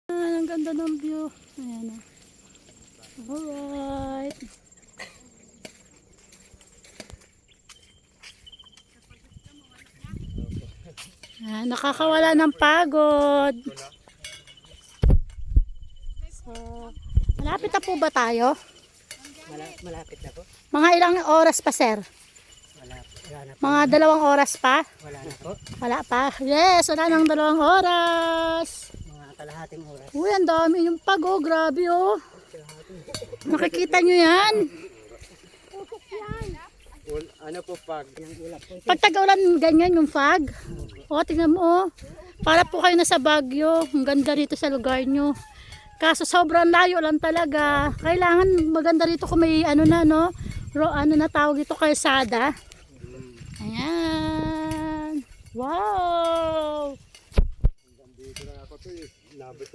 Ang ganda ng view. Ayan o. Alright. Nakakawala ng pagod. So, malapit na po ba tayo? Malapit na po. Mga ilang oras pa, sir? Wala na po. Mga 2 oras pa? Wala na po. Wala pa. Yes, wala nang 2 oras. Mga kalahating oras. Uy, ang dami yung pag, oh. Grabe, oh. Nakikita nyo yan? Ano po pag? Yung ulap po. Pag tag-ulan, ganyan yung fog. O, tingnan mo, oh. Para po kayo nasa Baguio. Ang ganda rito sa lugar nyo. Kaso sobrang layo lang talaga. Kailangan maganda rito kung may ano na, no? Ano na tawag dito, kalsada. Ayan. Wow! Dito na ako to eh. Labot